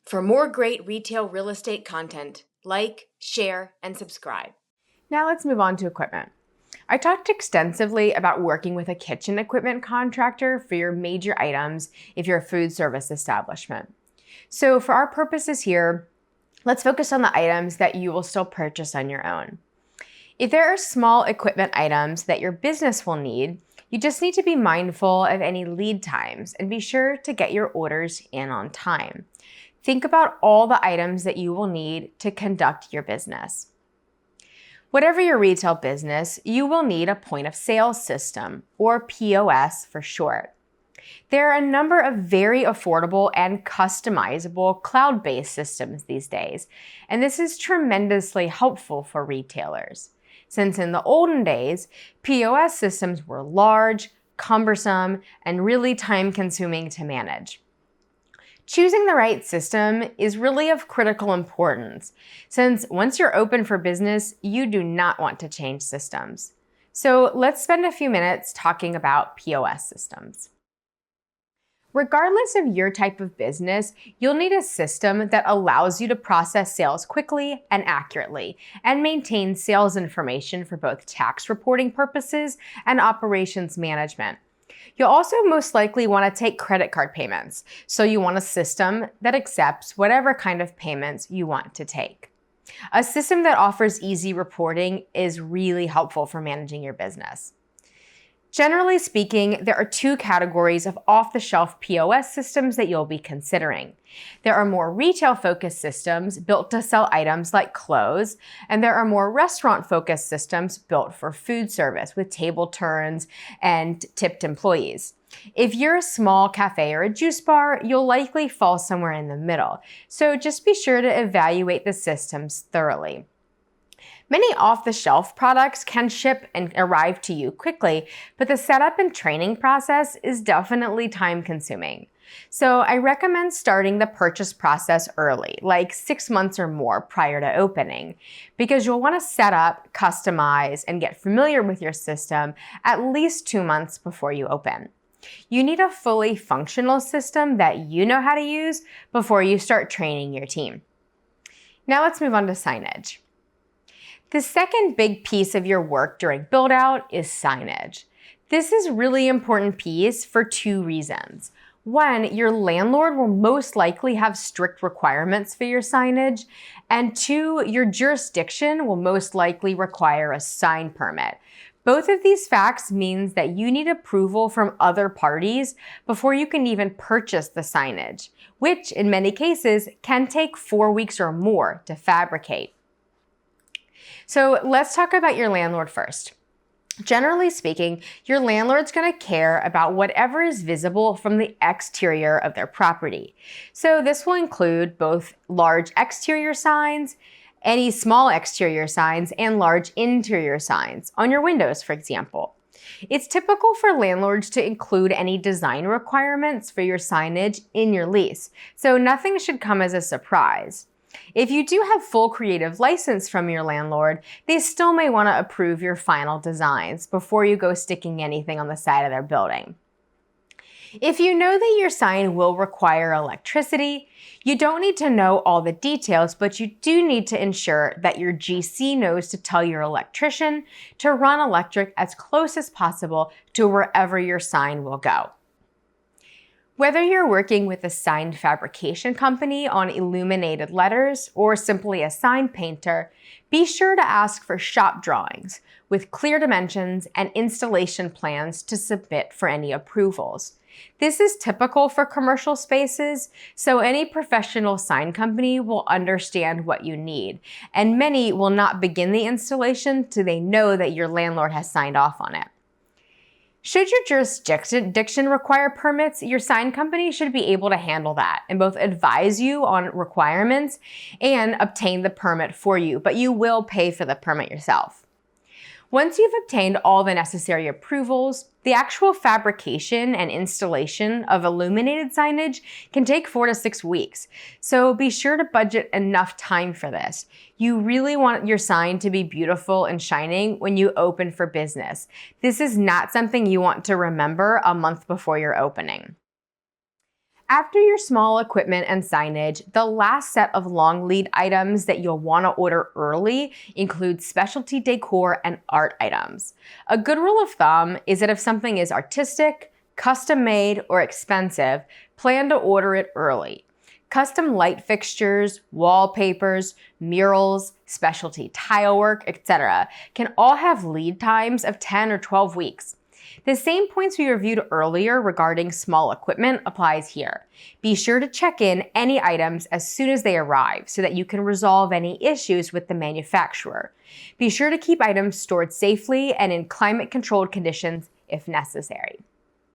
For more great retail real estate content, like, share, and subscribe. Now let's move on to equipment. I talked extensively about working with a kitchen equipment contractor for your major items if you're a food service establishment. So for our purposes here, let's focus on the items that you will still purchase on your own. If there are small equipment items that your business will need, you just need to be mindful of any lead times and be sure to get your orders in on time. Think about all the items that you will need to conduct your business. Whatever your retail business, you will need a point of sale system, or POS for short. There are a number of very affordable and customizable cloud-based systems these days, and this is tremendously helpful for retailers. Since in the olden days, POS systems were large, cumbersome, and really time-consuming to manage. Choosing the right system is really of critical importance, since once you're open for business, you do not want to change systems. So let's spend a few minutes talking about POS systems. Regardless of your type of business, you'll need a system that allows you to process sales quickly and accurately and maintain sales information for both tax reporting purposes and operations management. You'll also most likely want to take credit card payments, so you want a system that accepts whatever kind of payments you want to take. A system that offers easy reporting is really helpful for managing your business. Generally speaking, there are two categories of off-the-shelf POS systems that you'll be considering. There are more retail-focused systems built to sell items like clothes, and there are more restaurant-focused systems built for food service with table turns and tipped employees. If you're a small cafe or a juice bar, you'll likely fall somewhere in the middle, so just be sure to evaluate the systems thoroughly. Many off-the-shelf products can ship and arrive to you quickly, but the setup and training process is definitely time-consuming. So I recommend starting the purchase process early, like 6 months or more prior to opening, because you'll want to set up, customize, and get familiar with your system at least 2 months before you open. You need a fully functional system that you know how to use before you start training your team. Now let's move on to signage. The second big piece of your work during build-out is signage. This is a really important piece for two reasons. One, your landlord will most likely have strict requirements for your signage, and two, your jurisdiction will most likely require a sign permit. Both of these facts means that you need approval from other parties before you can even purchase the signage, which in many cases can take 4 weeks or more to fabricate. So let's talk about your landlord first. Generally speaking, your landlord's going to care about whatever is visible from the exterior of their property. So this will include both large exterior signs, any small exterior signs, and large interior signs on your windows, for example. It's typical for landlords to include any design requirements for your signage in your lease, so nothing should come as a surprise. If you do have full creative license from your landlord, they still may want to approve your final designs before you go sticking anything on the side of their building. If you know that your sign will require electricity, you don't need to know all the details, but you do need to ensure that your GC knows to tell your electrician to run electric as close as possible to wherever your sign will go. Whether you're working with a sign fabrication company on illuminated letters or simply a sign painter, be sure to ask for shop drawings with clear dimensions and installation plans to submit for any approvals. This is typical for commercial spaces, so any professional sign company will understand what you need, and many will not begin the installation till they know that your landlord has signed off on it. Should your jurisdiction require permits, your sign company should be able to handle that and both advise you on requirements and obtain the permit for you, but you will pay for the permit yourself. Once you've obtained all the necessary approvals, the actual fabrication and installation of illuminated signage can take 4 to 6 weeks, so be sure to budget enough time for this. You really want your sign to be beautiful and shining when you open for business. This is not something you want to remember a month before your opening. After your small equipment and signage, the last set of long lead items that you'll want to order early include specialty decor and art items. A good rule of thumb is that if something is artistic, custom made, or expensive, plan to order it early. Custom light fixtures, wallpapers, murals, specialty tile work, etc. can all have lead times of 10 or 12 weeks. The same points we reviewed earlier regarding small equipment applies here. Be sure to check in any items as soon as they arrive so that you can resolve any issues with the manufacturer. Be sure to keep items stored safely and in climate-controlled conditions if necessary.